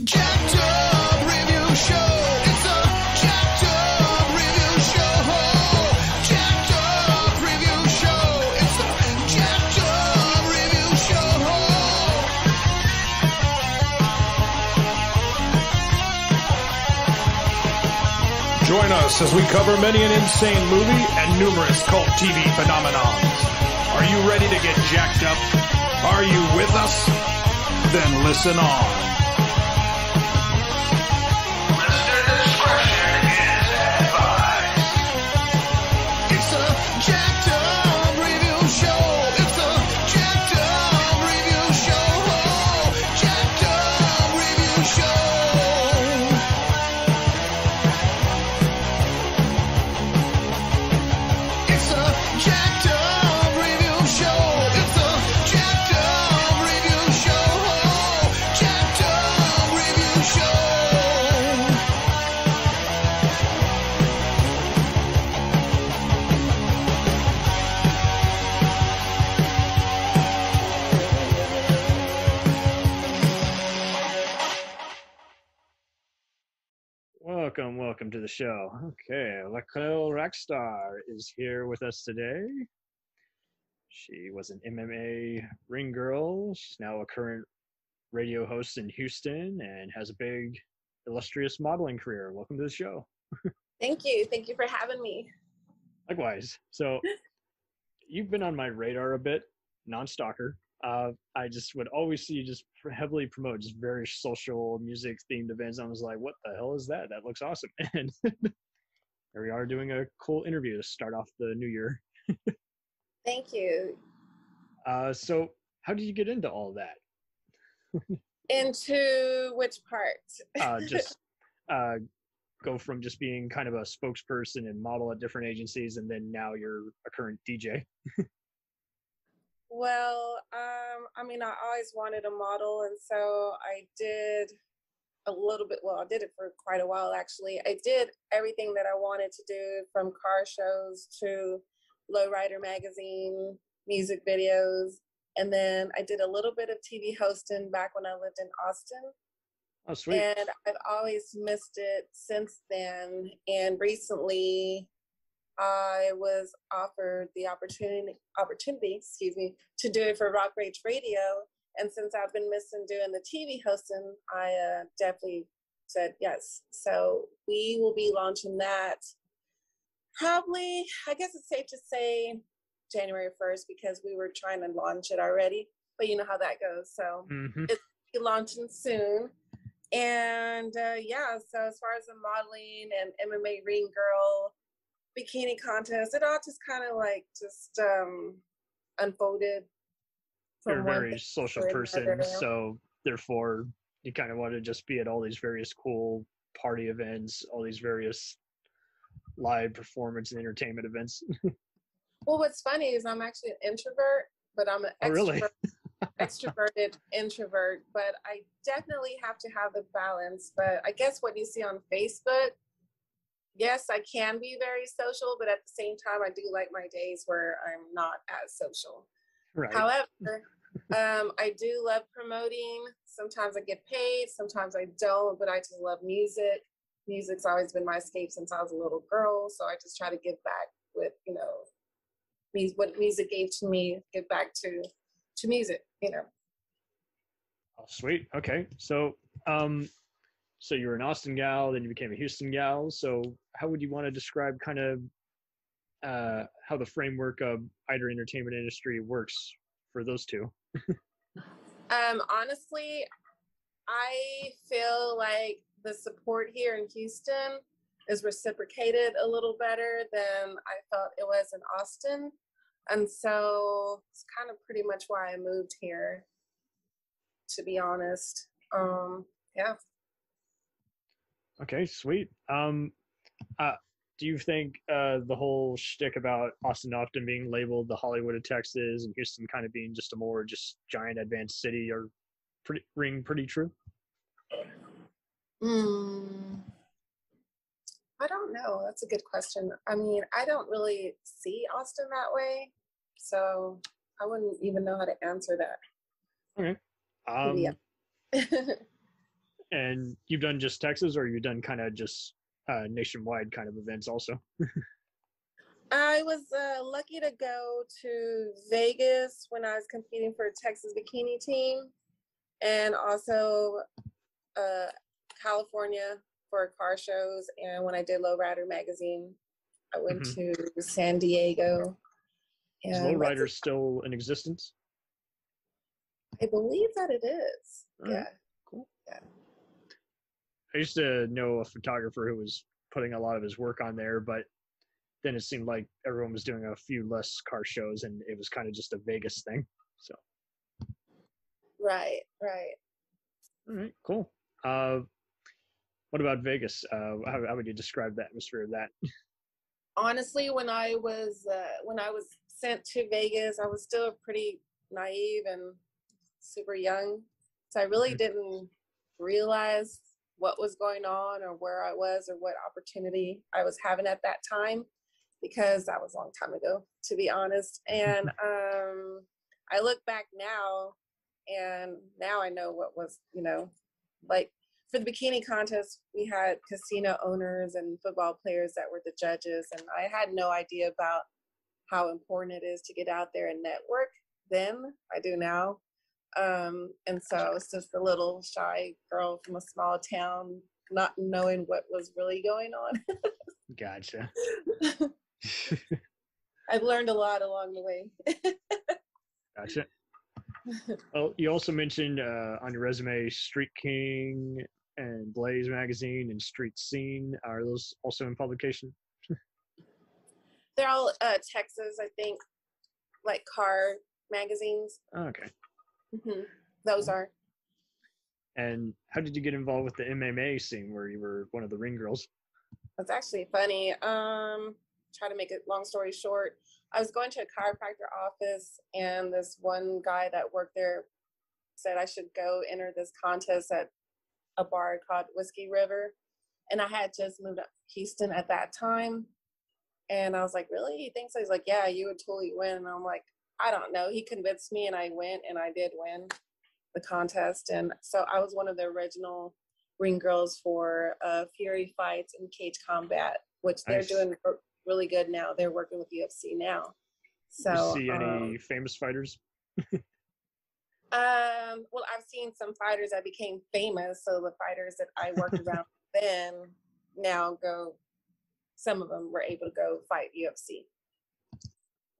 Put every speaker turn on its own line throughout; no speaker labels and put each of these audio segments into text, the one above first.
Jacked Up Review Show. It's a Jacked Up Review Show. Jacked Up Review Show. It's a Jacked Up Review Show.
Join us as we cover many an insane movie and numerous cult TV phenomenons. Are you ready to get jacked up? Are you with us? Then listen on.
It's a Jacked Up Review Show. It's a Jacked Up Review Show. Jacked Up Review Show. It's a Jacked Up Review Show. It's a Jacked Up Review Show. Jacked Up Review Show.
Welcome to the show. Okay, Raquel Raqstar is here with us today. She was an MMA ring girl. She's now a current radio host in Houston and has a big, illustrious modeling career. Welcome to the show.
Thank you. Thank you for having me.
Likewise. So, you've been on my radar a bit, non-stalker. I just would always see you just heavily promote just very social music themed events. I was like, what the hell is that? That looks awesome. And here we are doing a cool interview to start off the new year.
Thank you.
So how did you get into all that?
Into which part?
Just go from just being kind of a spokesperson and model at different agencies, and then now you're a current DJ.
Well, I mean, I always wanted a model, and so I did a little bit. Well, I did it for quite a while, actually. I did everything that I wanted to do, from car shows to Lowrider magazine, music videos, and then I did a little bit of TV hosting back when I lived in Austin.
Oh, sweet.
And I've always missed it since then. And recently, I was offered the opportunity, to do it for Rock Rage Radio. And since I've been missing doing the TV hosting, I definitely said yes. So we will be launching that probably, I guess it's safe to say, January 1st, because we were trying to launch it already. But you know how that goes. So it's launching soon. And yeah, so as far as the modeling and MMA ring girl, bikini contest, it all just kind of like unfolded.
You're a very social person, so therefore you kind of want to just be at all these various cool party events, all these various live performance and entertainment events.
Well, what's funny is I'm actually an introvert, but I'm an extroverted introvert, but I definitely have to have the balance. But I guess what you see on Facebook, yes, I can be very social, but at the same time, I do like my days where I'm not as social.
Right.
However, I do love promoting. Sometimes I get paid, sometimes I don't, but I just love music. Music's always been my escape since I was a little girl, so I just try to give back with, what music gave to me, give back to music,
Oh, sweet. Okay. So, so you were an Austin gal, then you became a Houston gal. So how would you want to describe kind of how the framework of either entertainment industry works for those two?
Honestly, I feel like the support here in Houston is reciprocated a little better than I felt it was in Austin. And so it's kind of pretty much why I moved here, to be honest. Yeah.
Okay, sweet. Do you think the whole shtick about Austin often being labeled the Hollywood of Texas and Houston kind of being just a more just giant advanced city are pretty true?
I don't know. That's a good question. I mean, I don't really see Austin that way, so I wouldn't even know how to answer that.
Okay.
Yeah.
And you've done just Texas, or you've done kind of just nationwide kind of events also?
I was lucky to go to Vegas when I was competing for a Texas bikini team, and also California for car shows. And when I did Lowrider magazine, I went to San Diego.
Is Lowrider still in existence?
I believe that it is.
All right, cool. Yeah. I used to know a photographer who was putting a lot of his work on there, but then it seemed like everyone was doing a few less car shows, and it was kind of just a Vegas thing. So.
Right.
All right, cool. What about Vegas? How would you describe the atmosphere of that?
Honestly, when I was sent to Vegas, I was still pretty naive and super young, so I really didn't realize what was going on or where I was or what opportunity I was having at that time, because that was a long time ago, to be honest. And I look back now, and now I know what was, like for the bikini contest, we had casino owners and football players that were the judges, and I had no idea about how important it is to get out there and network then. I do now. And so I was just a little shy girl from a small town, not knowing what was really going on.
Gotcha.
I've learned a lot along the way.
Gotcha. Well, you also mentioned on your resume Street King and Blaze magazine and Street Scene. Are those also in publication?
They're all Texas, I think, like car magazines.
Oh, okay.
Those are.
And how did you get involved with the MMA scene where you were one of the ring girls?
That's actually funny. Try to make it long story short. I was going to a chiropractor office, and this one guy that worked there said I should go enter this contest at a bar called Whiskey River. And I had just moved up to Houston at that time. And I was like, really? You think so? He's like, yeah, you would totally win. And I'm like, I don't know. He convinced me, and I went, and I did win the contest. And so I was one of the original ring girls for Fury Fights and Cage Combat, which they're doing really good now. They're working with UFC now. So,
you see any famous fighters?
Well, I've seen some fighters that became famous. So the fighters that I worked around then now go, some of them were able to go fight UFC.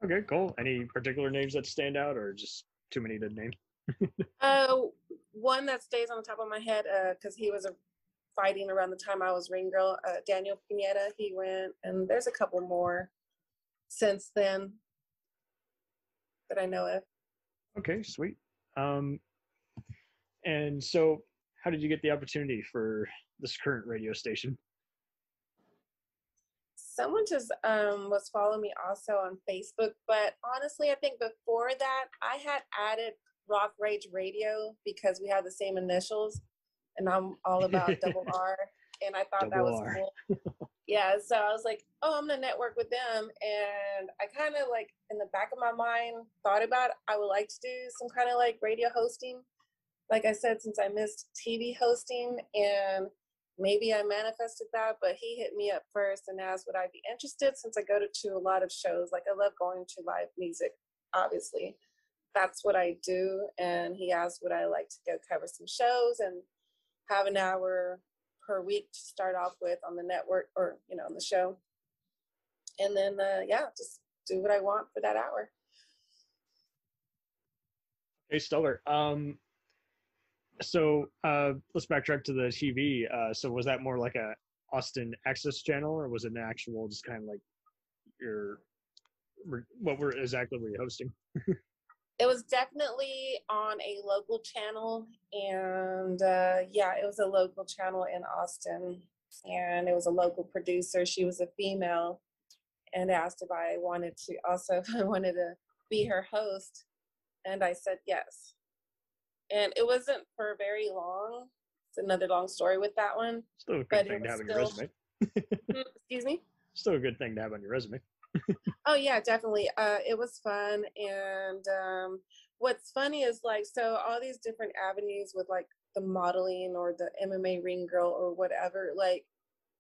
Okay, cool. Any particular names that stand out, or just too many to name?
One that stays on the top of my head, because he was fighting around the time I was ring girl, Daniel Pineda, he went, and there's a couple more since then that I know of.
Okay, sweet. And so how did you get the opportunity for this current radio station?
Someone just was following me also on Facebook, but honestly, I think before that, I had added Rock Rage Radio because we have the same initials, and I'm all about double R, and I thought that was cool. Yeah, so I was like, oh, I'm gonna network with them, and I kind of like in the back of my mind thought about I would like to do some kind of like radio hosting. Like I said, since I missed TV hosting, and maybe I manifested that, but he hit me up first and asked would I be interested, since I go to a lot of shows. Like I love going to live music, obviously. That's what I do. And he asked would I like to go cover some shows and have an hour per week to start off with on the network, or, on the show. And then, just do what I want for that hour.
Okay, stellar. So let's backtrack to the TV. So was that more like a Austin Access channel, or was it an actual, just kind of like exactly were you hosting?
It was definitely on a local channel, and it was a local channel in Austin, and it was a local producer. She was a female, and asked if I wanted to be her host, and I said yes. And it wasn't for very long. It's another long story with that one.
Still a good thing to have on your resume.
Excuse me?
Still a good thing to have on your resume.
Oh, yeah, definitely. It was fun. And what's funny is like, so all these different avenues with like the modeling or the MMA ring girl or whatever, like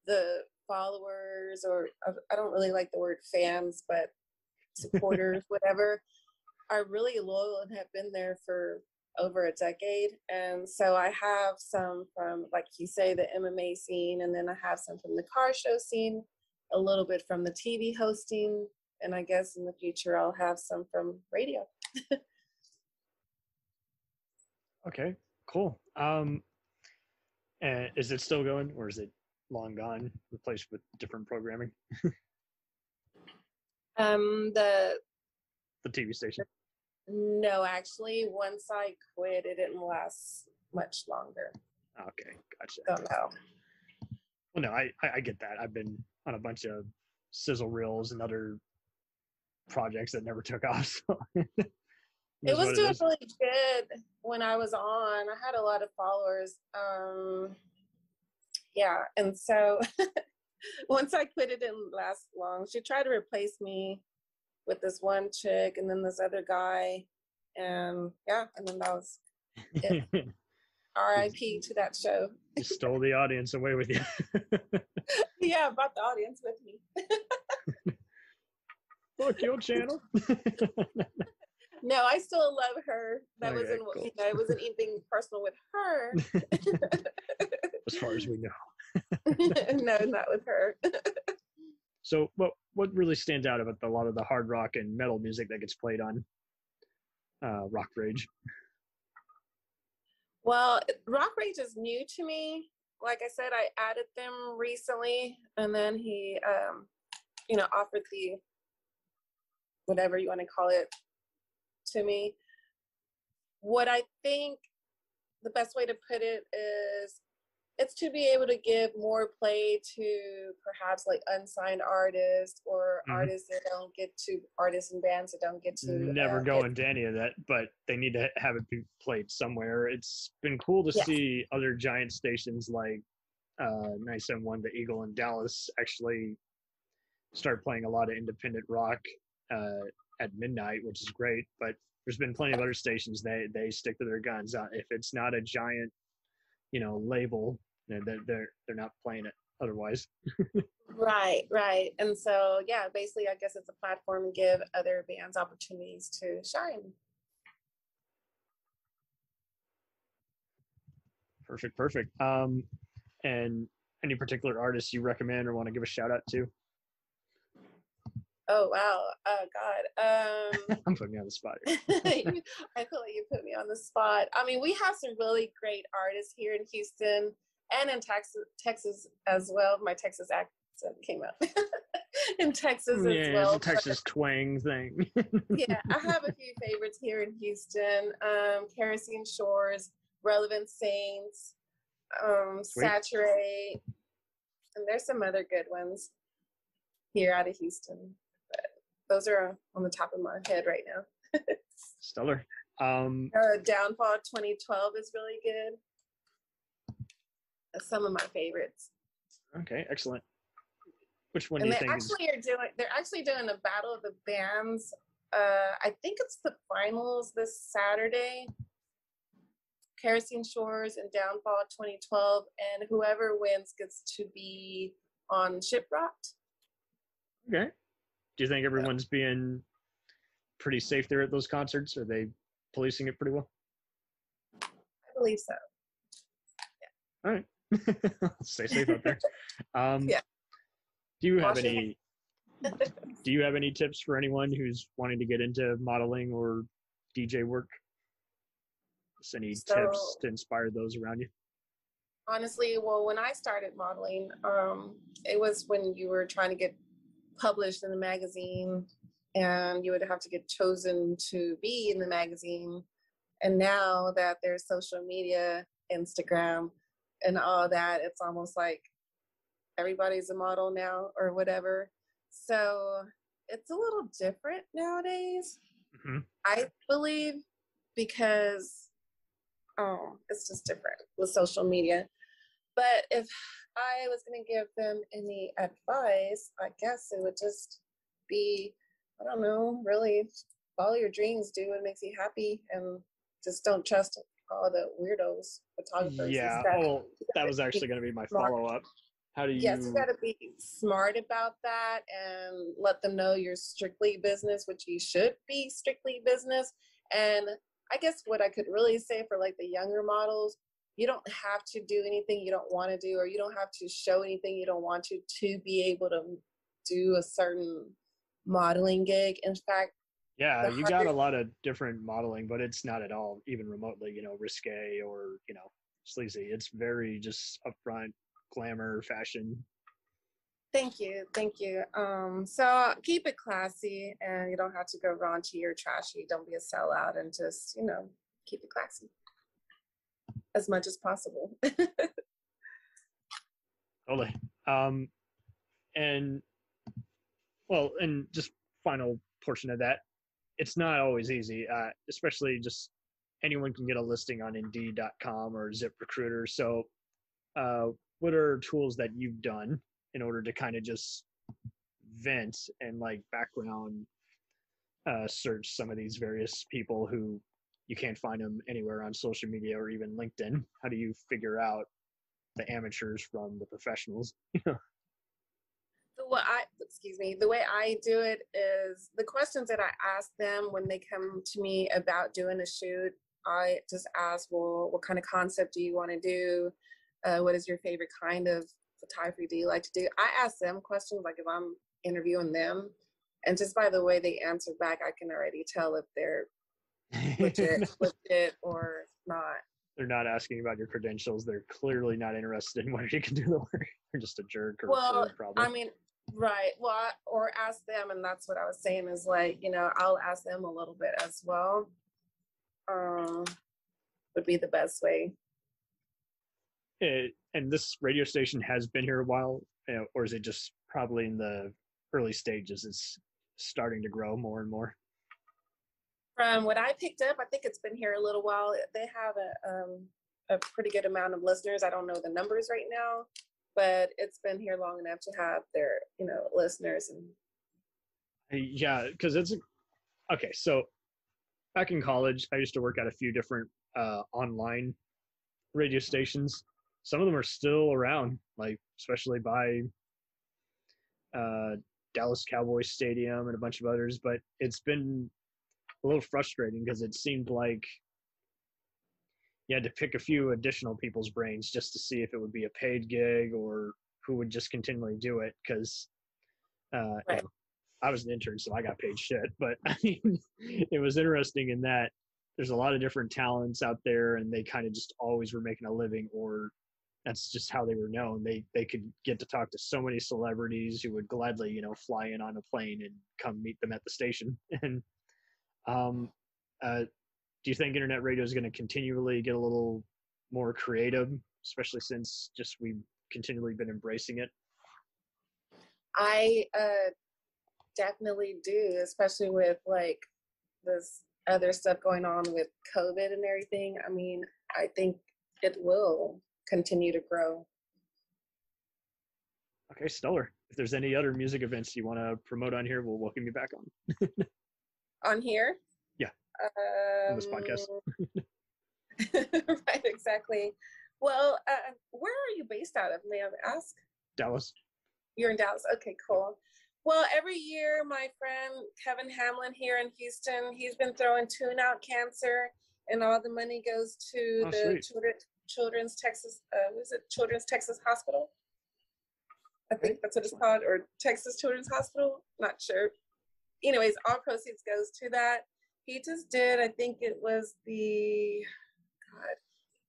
the followers, or I don't really like the word fans, but supporters, whatever, are really loyal and have been there for over a decade. And so I have some from, like you say, the MMA scene, and then I have some from the car show scene, a little bit from the TV hosting, and I guess in the future I'll have some from radio.
Okay, cool. And is it still going, or is it long gone, replaced with different programming?
The
TV station.
No, actually, once I quit, it didn't last much longer.
Okay, gotcha.
Don't know.
Well, no, I get that. I've been on a bunch of sizzle reels and other projects that never took off. So
It was doing really good when I was on. I had a lot of followers. Yeah, and so once I quit, it didn't last long. She tried to replace me with this one chick and then this other guy, and yeah, and then that was it. R.I.P. to that show.
You stole the audience away with you.
Yeah, I brought the audience with me.
Fuck your channel.
No, I still love her. That
Okay,
wasn't,
cool.
it wasn't anything personal with her.
As far as we know.
No, not with her.
So what really stands out about a lot of the hard rock and metal music that gets played on Rock Rage?
Well, Rock Rage is new to me. Like I said, I added them recently, and then he, offered the, whatever you want to call it, to me. What I think the best way to put it is, it's to be able to give more play to perhaps like unsigned artists or artists that don't get to, artists and bands that don't get to.
Never go into any of that, but they need to have it be played somewhere. It's been cool to see other giant stations like 971 The Eagle in Dallas actually start playing a lot of independent rock at midnight, which is great. But there's been plenty of other stations they stick to their guns. If it's not a giant, label, they're not playing it otherwise.
Right. And so, yeah, basically, I guess it's a platform to give other bands opportunities to shine.
Perfect. And any particular artists you recommend or want to give a shout out to?
Oh, wow. Oh, God.
I'm putting you on the spot here.
I feel like you put me on the spot. I mean, we have some really great artists here in Houston and in Texas as well. My Texas accent came out. In Texas as well.
It's a Texas twang thing.
Yeah, I have a few favorites here in Houston. Kerosene Shores, Relevant Saints, Saturate, and there's some other good ones here out of Houston. But those are on the top of my head right now.
Stellar.
Downfall 2012 is really good. That's some of my favorites.
Okay, excellent. Which one
And
do you think
they're actually doing a battle of the bands. I think it's the finals this Saturday. Kerosene Shores and Downfall 2012, and whoever wins gets to be on Shiprocked.
Okay. Do you think everyone's being pretty safe there at those concerts? Are they policing it pretty well?
I believe so.
Yeah. All right. Stay safe out there.
Yeah.
Do you have any tips for anyone who's wanting to get into modeling or DJ work? Just any tips to inspire those around you?
Honestly, well, when I started modeling, it was when you were trying to get published in the magazine, and you would have to get chosen to be in the magazine. And now that there's social media, Instagram, and all that, it's almost like everybody's a model now or whatever. So it's a little different nowadays, I believe, because it's just different with social media. But if I was going to give them any advice, I guess it would just be, I don't know, really follow your dreams, do what makes you happy, and just don't trust all the weirdos, photographers and
Yeah.
stuff.
Oh, that was actually going to be my
Smart.
follow-up. How do
Yes, you
you?
got to be smart about that and let them know you're strictly business, which you should be strictly business. And I guess what I could really say for like the younger models, you don't have to do anything you don't want to do, or you don't have to show anything you don't want to be able to do a certain modeling gig. In fact,
Yeah,
the
you got a
hardest,
lot of different modeling, but it's not at all even remotely, risque or, sleazy. It's very just upfront glamour fashion.
thank you, thank you. So keep it classy, and you don't have to go raunchy or trashy. Don't be a sellout, and just, keep it classy as much as possible.
Totally. And well, and just final portion of that, it's not always easy, especially just anyone can get a listing on Indeed.com or ZipRecruiter. So, what are tools that you've done in order to kind of just vent and like background search some of these various people who you can't find them anywhere on social media or even LinkedIn? How do you figure out the amateurs from the professionals?
The way I do it is the questions that I ask them when they come to me about doing a shoot. I just ask, well, what kind of concept do you want to do? What is your favorite kind of photography do you like to do? I ask them questions like if I'm interviewing them, and just by the way they answer back, I can already tell if they're legit or not.
They're not asking about your credentials. They're clearly not interested in whether you can do the work. They're just a jerk or
Well,
probably.
I mean, right. Well, or ask them, and that's what I was saying is like, I'll ask them a little bit as well. Would be the best way.
And this radio station has been here a while, or is it just probably in the early stages? It's starting to grow more and more.
From what I picked up, I think it's been here a little while. They have a pretty good amount of listeners. I don't know the numbers right now, but it's been here long enough to have their, listeners. And
yeah, because it's okay. So back in college, I used to work at a few different online radio stations. Some of them are still around, like especially by Dallas Cowboys Stadium and a bunch of others. But it's been a little frustrating because it seemed like you had to pick a few additional people's brains just to see if it would be a paid gig or who would just continually do it. Because
right.
I was an intern, so I got paid shit. But I mean, it was interesting in that there's a lot of different talents out there, and they kind of just always were making a living, or that's just how they were known. They could get to talk to so many celebrities who would gladly, fly in on a plane and come meet them at the station. And do you think internet radio is going to continually get a little more creative, especially since just we've continually been embracing it?
I definitely do, especially with like this other stuff going on with COVID and everything. I mean, I think it will continue to grow.
Okay, stellar. If there's any other music events you want to promote on here, we'll welcome you back on.
On here?
Yeah. On this podcast.
Right, exactly. Well, where are you based out of, may I ask?
Dallas.
You're in Dallas. Okay, cool. Well, every year, my friend Kevin Hamlin here in Houston, he's been throwing Tune Out Cancer, and all the money goes to the Children's Texas, Children's Texas Hospital? I think that's what it's called, or Texas Children's Hospital. Not sure. Anyways, all proceeds goes to that. He just did, I think it was the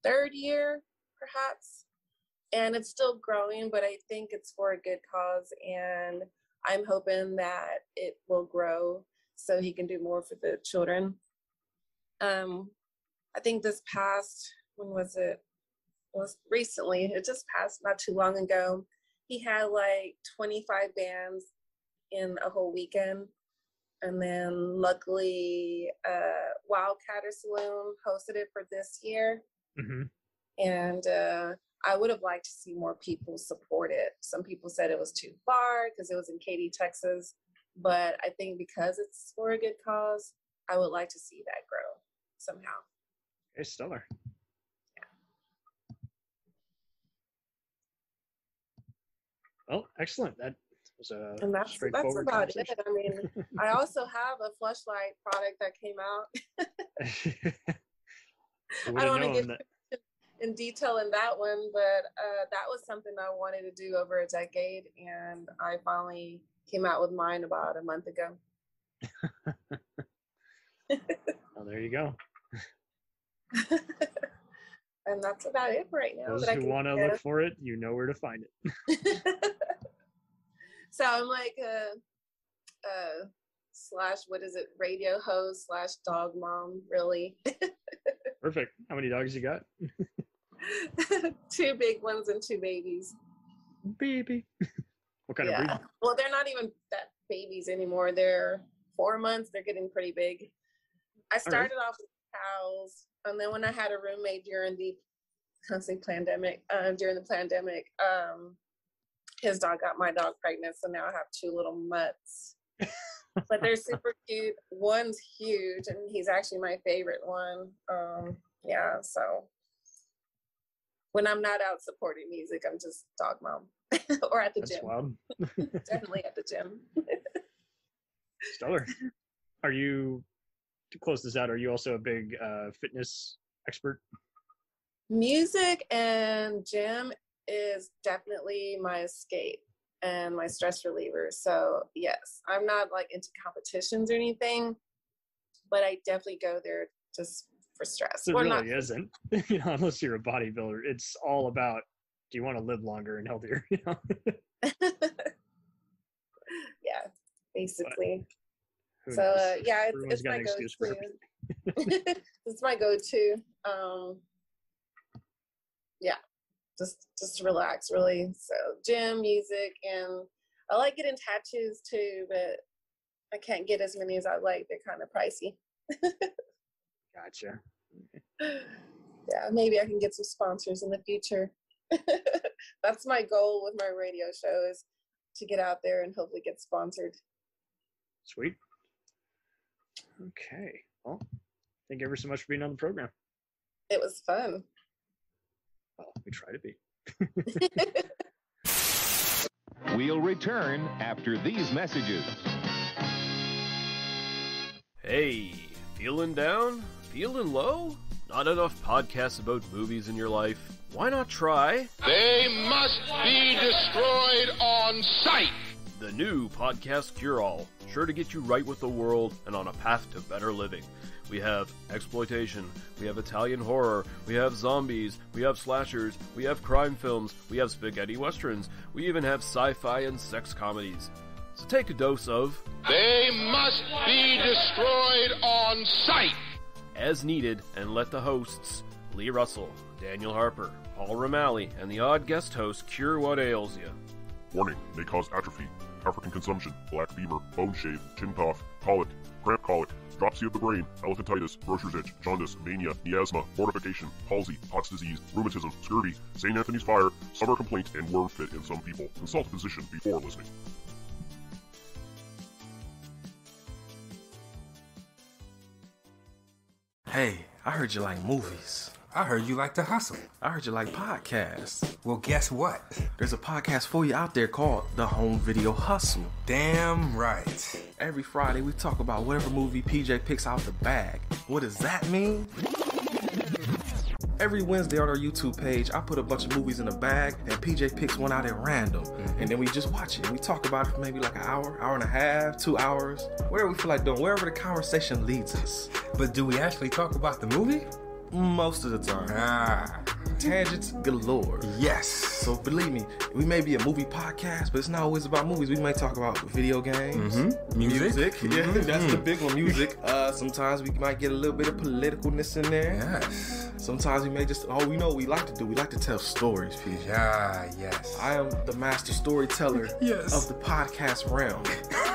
third year, perhaps. And it's still growing, but I think it's for a good cause. And I'm hoping that it will grow so he can do more for the children. I think this past, when was it? It was recently. It just passed not too long ago. He had like 25 bands in a whole weekend. And then luckily, Wildcatter Saloon hosted it for this year.
Mm-hmm.
And I would have liked to see more people support it. Some people said it was too far because it was in Katy, Texas. But I think because it's for a good cause, I would like to see that grow somehow.
Okay, stellar. Well, excellent. That was a
And that's
straightforward
about it.
conversation.
I mean, I also have a fleshlight product that came out. I don't want to get in detail in that one, but that was something I wanted to do over a decade, and I finally came out with mine about a month ago.
Well, there you go.
And that's about it for right now.
Those who want to look for it, you know where to find it.
So I'm like a slash, what is it, radio host / dog mom, really.
Perfect. How many dogs you got?
2 big ones and 2 babies.
Baby. What kind of breed?
Well, they're not even that babies anymore. They're 4 months. They're getting pretty big. I started off with cows, and then when I had a roommate during the pandemic, his dog got my dog pregnant, so now I have 2 little mutts. But they're super cute. One's huge, and he's actually my favorite one. So when I'm not out supporting music, I'm just dog mom. Or at the
That's
gym.
wild.
Definitely at the gym.
Stellar. Are you, to close this out, are you also a big fitness expert?
Music and gym is definitely my escape and my stress reliever. So yes, I'm not like into competitions or anything, but I definitely go there just for stress.
It really isn't. Unless you're a bodybuilder, it's all about, do you want to live longer and healthier?
Yeah, basically.
So
it's my go-to. It's my go-to. Just relax, really. So gym, music, and I like getting tattoos too, but I can't get as many as I like. They're kind of pricey.
Gotcha.
Yeah, maybe I can get some sponsors in the future. That's my goal with my radio show, is to get out there and hopefully get sponsored.
Sweet. Okay. Well, thank you ever so much for being on the program.
It was fun.
Well, we try to be.
We'll return after these messages.
Hey, feeling down? Feeling low? Not enough podcasts about movies in your life? Why not try
They must be destroyed on sight.
the new Podcast Cure-All? Sure to get you right with the world and on a path to better living. We have exploitation, we have Italian horror, we have zombies, we have slashers, we have crime films, we have spaghetti westerns, we even have sci-fi and sex comedies. So take a dose of
They must be destroyed on sight.
as needed, and let the hosts, Lee Russell, Daniel Harper, Paul Romali, and the odd guest host cure what ails you.
Warning, may cause atrophy, African consumption, black fever, bone shave, chin cough, colic, cramp colic, dropsy of the brain, elephantitis, grocer's itch, jaundice, mania, miasma, mortification, palsy, Pott's disease, rheumatism, scurvy, St. Anthony's fire, summer complaint, and worm fit in some people. Consult a physician before listening.
Hey, I heard you like movies.
I heard you like to hustle.
I heard you like podcasts.
Well, guess what?
There's a podcast for you out there called The Home Video Hustle.
Damn right.
Every Friday, we talk about whatever movie PJ picks out the bag. What does that mean? Every Wednesday on our YouTube page, I put a bunch of movies in a bag, and PJ picks one out at random. And then we just watch it. We talk about it for maybe like an hour, hour and a half, 2 hours, whatever we feel like doing, wherever the conversation leads us.
But do we actually talk about the movie?
Most of the time. Tangents galore.
Yes.
So believe me, we may be a movie podcast, but it's not always about movies. We may talk about video games, music. Yeah, that's the big one, music. Sometimes we might get a little bit of politicalness in there.
Yes.
Sometimes we may just, we know what we like to do. We like to tell stories, PJ.
Yeah, yes.
I am the master storyteller
Yes.
of the podcast realm.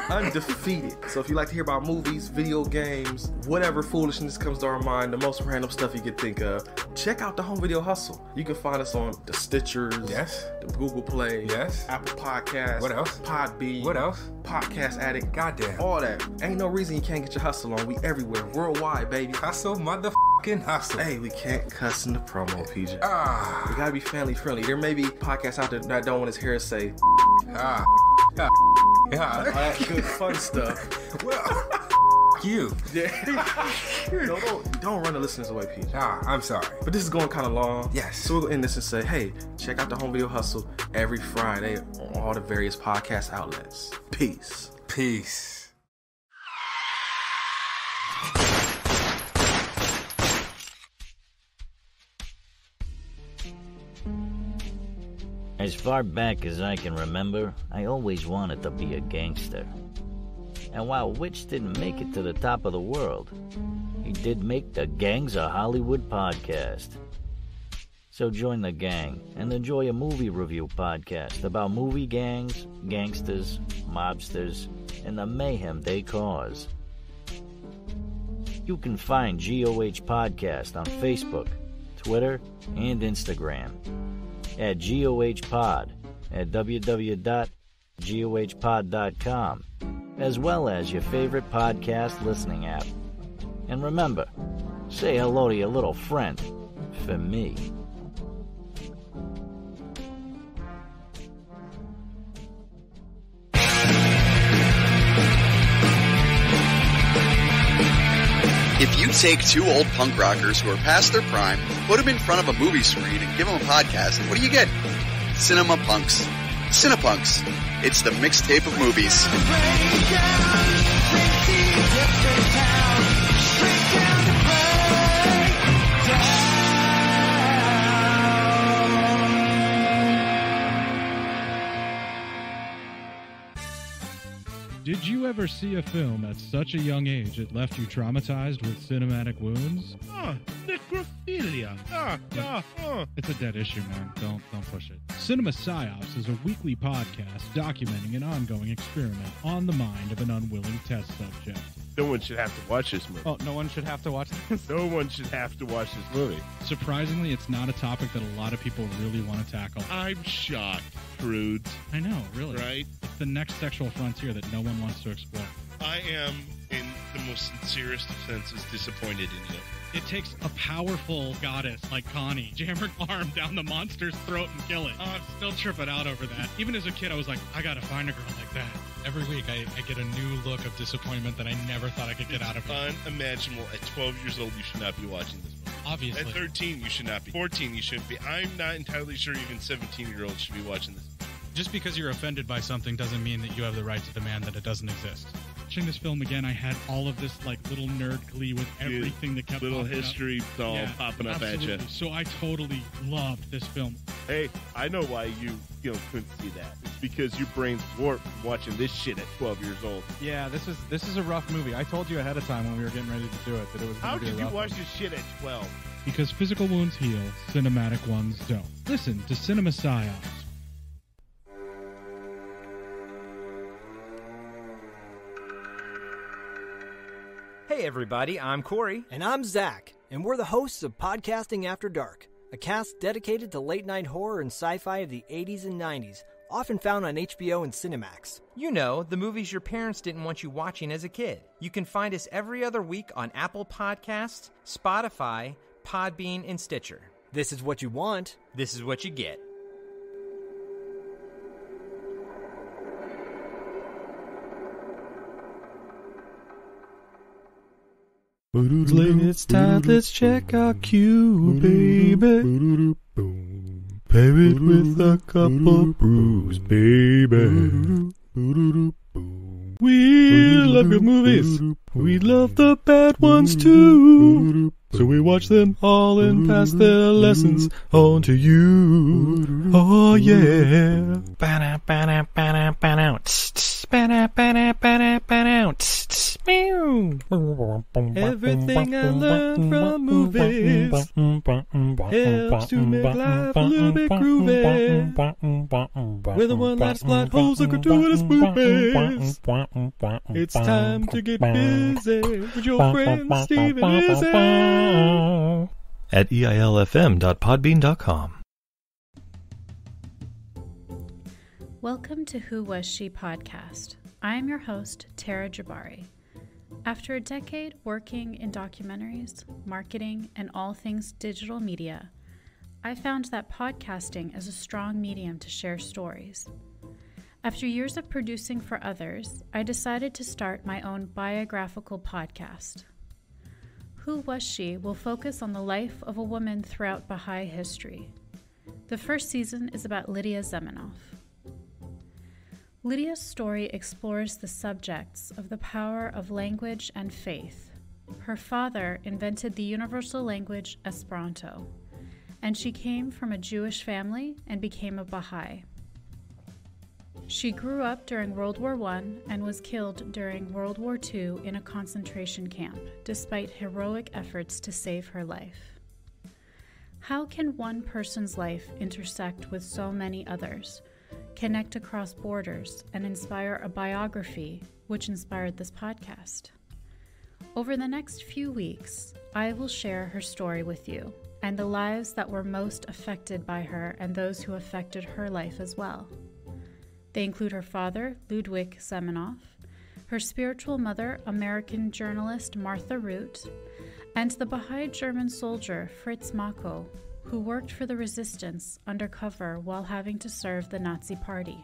Undefeated. So if you like to hear about movies, video games, whatever foolishness comes to our mind, the most random stuff you could think of, check out the Home Video Hustle. You can find us on the Stitchers,
Yes.
the Google Play,
Yes.
Apple Podcasts,
What else?
Podbean,
What else?
Podcast Addict,
Goddamn.
all that. Ain't no reason you can't get your hustle on. We everywhere, worldwide, baby.
Hustle, motherfucking hustle.
Hey, we can't cuss in the promo, PJ.
Ah.
We gotta be family friendly. There may be podcasts out there that don't want his hair to say
Ah.
all
Yeah.
that good fun stuff.
Well, you.
Yeah. don't run the listeners away, PJ.
Ah, I'm sorry.
But this is going kind of long.
Yes.
So we'll end this and say, hey, check out the Home Video Hustle every Friday on all the various podcast outlets. Peace.
Peace.
As far back as I can remember, I always wanted to be a gangster. And while Witch didn't make it to the top of the world, he did make the Gangs of Hollywood podcast. So join the gang and enjoy a movie review podcast about movie gangs, gangsters, mobsters, and the mayhem they cause. You can find GOH Podcast on Facebook, Twitter, and Instagram at GOH Pod at www.gohpod.com, as well as your favorite podcast listening app. And remember, say hello to your little friend for me.
If you take two old punk rockers who are past their prime, put them in front of a movie screen and give them a podcast, what do you get? Cinema Punks. Cinepunks. It's the mixtape of movies.
Did you ever see a film at such a young age it left you traumatized with cinematic wounds? Necrophilia. It's a dead issue, man. Don't push it. Cinema Psyops is a weekly podcast documenting an ongoing experiment on the mind of an unwilling test subject.
No one should have to watch this movie.
Oh, no one should have to watch this?
No one should have to watch this movie.
Surprisingly, it's not a topic that a lot of people really want to tackle.
I'm shocked, prudes.
I know, really.
Right?
It's the next sexual frontier that no one wants to explore.
I am, in the most sincerest of senses, disappointed in you.
It takes a powerful goddess like Connie, jam her arm down the monster's throat and kill it. Oh, I'm still tripping out over that. Even as a kid, I was like, I gotta find a girl like that. Every week, I get a new look of disappointment that I never thought I could get out of her.
Unimaginable. At 12 years old, you should not be watching this movie.
Obviously.
At 13, you should not be. 14, you shouldn't be. I'm not entirely sure even 17-year-olds should be watching this.
Just because you're offended by something doesn't mean that you have the right to demand that it doesn't exist. Watching this film again, I had all of this like little nerd glee with everything that kept
little
popping
history all popping up
absolutely.
at you.
So I totally loved this film.
Hey, I know why you couldn't see that. It's because your brain's warped from watching this shit at 12 years old.
Yeah, this is a rough movie. I told you ahead of time when we were getting ready to do it that it was
How
going to be a
could you
rough
watch
one.
this shit at 12?
Because physical wounds heal, cinematic ones don't. Listen to Cinema Psyops.
Hey everybody, I'm Corey.
And I'm Zach, and we're the hosts of Podcasting After Dark, a cast dedicated to late-night horror and sci-fi of the 80s and 90s, often found on HBO and Cinemax.
You know, the movies your parents didn't want you watching as a kid. You can find us every other week on Apple Podcasts, Spotify, Podbean, and Stitcher.
This is what you want.
This is what you get.
It's time, let's check our Q, baby. Pair it with a couple brews, baby. We love good movies. We love the bad ones too. So we watch them all and pass their lessons on to you. Oh yeah. Everything I learned from movies helps to make life a little bit groovy. Whether one last plot holes or gratuitous movies, it's time to get busy with your friend Steve and Izzy at eilfm.podbean.com.
Welcome to Who Was She podcast. I am your host, Tara Jabari. After a decade working in documentaries, marketing, and all things digital media, I found that podcasting is a strong medium to share stories. After years of producing for others, I decided to start my own biographical podcast. Who Was She will focus on the life of a woman throughout Baha'i history. The first season is about Lydia Zamenhof. Lydia's story explores the subjects of the power of language and faith. Her father invented the universal language Esperanto, and she came from a Jewish family and became a Baha'i. She grew up during World War I and was killed during World War II in a concentration camp, despite heroic efforts to save her life. How can one person's life intersect with so many others, connect across borders, and inspire a biography which inspired this podcast? Over the next few weeks, I will share her story with you and the lives that were most affected by her and those who affected her life as well. They include her father, Ludwig Zamenhof, her spiritual mother, American journalist Martha Root, and the Baha'i German soldier Fritz Mako, who worked for the resistance undercover while having to serve the Nazi Party.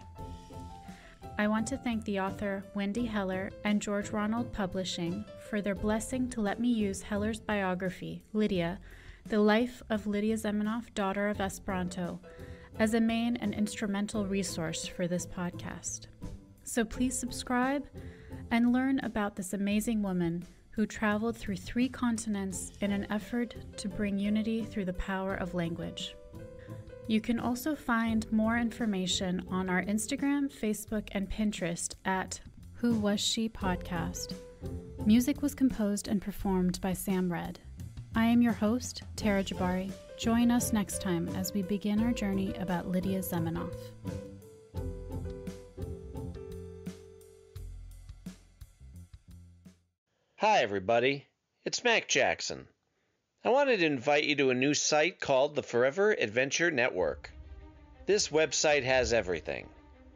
I want to thank the author Wendy Heller and George Ronald Publishing for their blessing to let me use Heller's biography, Lydia, The Life of Lydia Zamenhof, Daughter of Esperanto, as a main and instrumental resource for this podcast. So please subscribe and learn about this amazing woman who traveled through 3 continents in an effort to bring unity through the power of language. You can also find more information on our Instagram, Facebook, and Pinterest at Who Was She Podcast. Music was composed and performed by Sam Red. I am your host, Tara Jabari. Join us next time as we begin our journey about Lydia Zamenhof.
Hi everybody, it's Mac Jackson. I wanted to invite you to a new site called the Forever Adventure Network. This website has everything.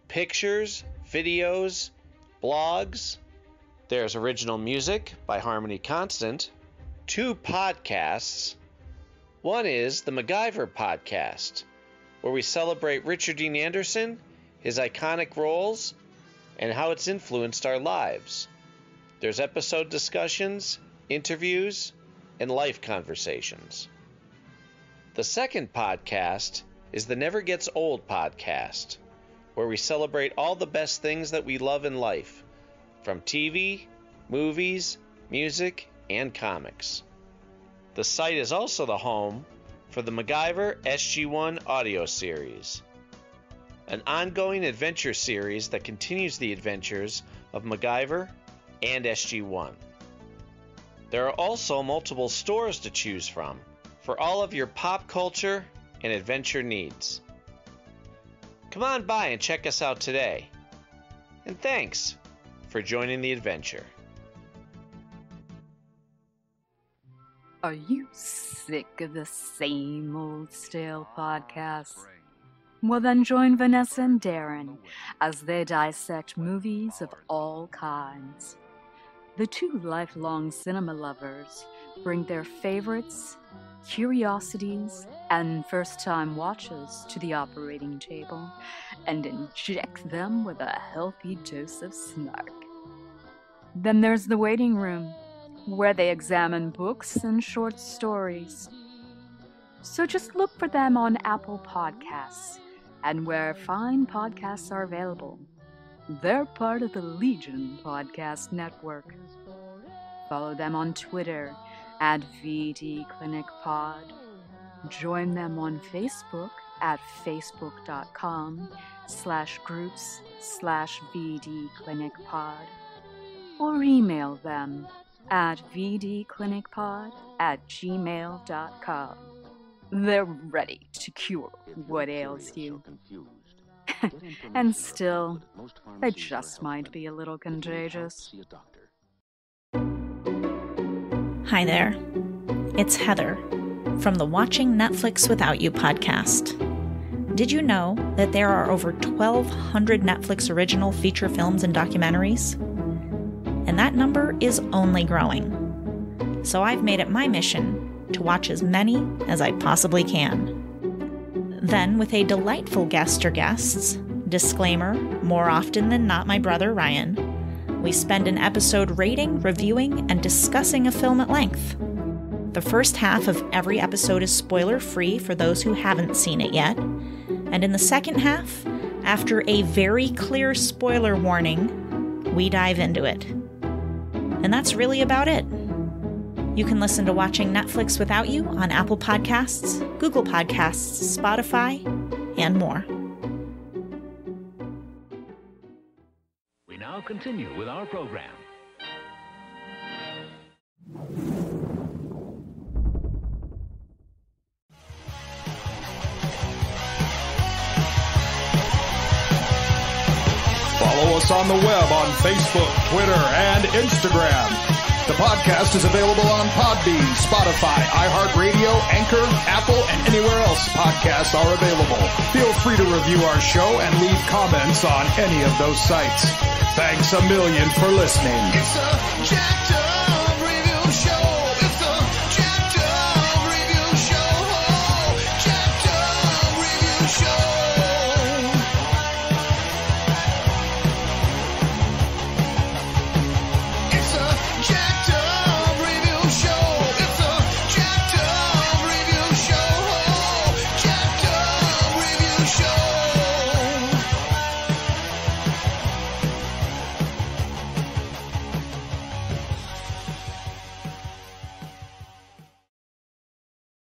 Pictures, videos, blogs. There's original music by Harmony Constant, 2 podcasts. One is the MacGyver podcast, where we celebrate Richard Dean Anderson, his iconic roles, and how it's influenced our lives. There's episode discussions, interviews, and life conversations. The second podcast is the Never Gets Old podcast, where we celebrate all the best things that we love in life, from TV, movies, music, and comics. The site is also the home for the MacGyver SG-1 audio series, an ongoing adventure series that continues the adventures of MacGyver and SG-1. There are also multiple stores to choose from for all of your pop culture and adventure needs. Come on by and check us out today. And thanks for joining the adventure.
Are you sick of the same old stale podcasts? Well, then join Vanessa and Darren as they dissect movies of all kinds. The 2 lifelong cinema lovers bring their favorites, curiosities, and first-time watches to the operating table and inject them with a healthy dose of snark. Then there's the waiting room, where they examine books and short stories. So just look for them on Apple Podcasts and where fine podcasts are available. They're part of the Legion Podcast Network. Follow them on Twitter at VD Clinic Pod. Join them on Facebook at facebook.com/groups/VD Clinic Pod. Or email them at vdclinicpod@gmail.com. They're ready to cure what ails you. And still, they just might be a little contagious.
Hi there. It's Heather from the Watching Netflix Without You podcast. Did you know that there are over 1,200 Netflix original feature films and documentaries? And that number is only growing. So I've made it my mission to watch as many as I possibly can. Then, with a delightful guest or guests, disclaimer, more often than not my brother Ryan, we spend an episode rating, reviewing, and discussing a film at length. The first half of every episode is spoiler-free for those who haven't seen it yet, and in the second half, after a very clear spoiler warning, we dive into it. And that's really about it. You can listen to Watching Netflix Without You on Apple Podcasts, Google Podcasts, Spotify, and more.
We now continue with our program.
Follow us on the web on Facebook, Twitter, and Instagram. The podcast is available on Podbean, Spotify, iHeartRadio, Anchor, Apple, and anywhere else podcasts are available. Feel free to review our show and leave comments on any of those sites. Thanks a million for listening.
It's a jacked up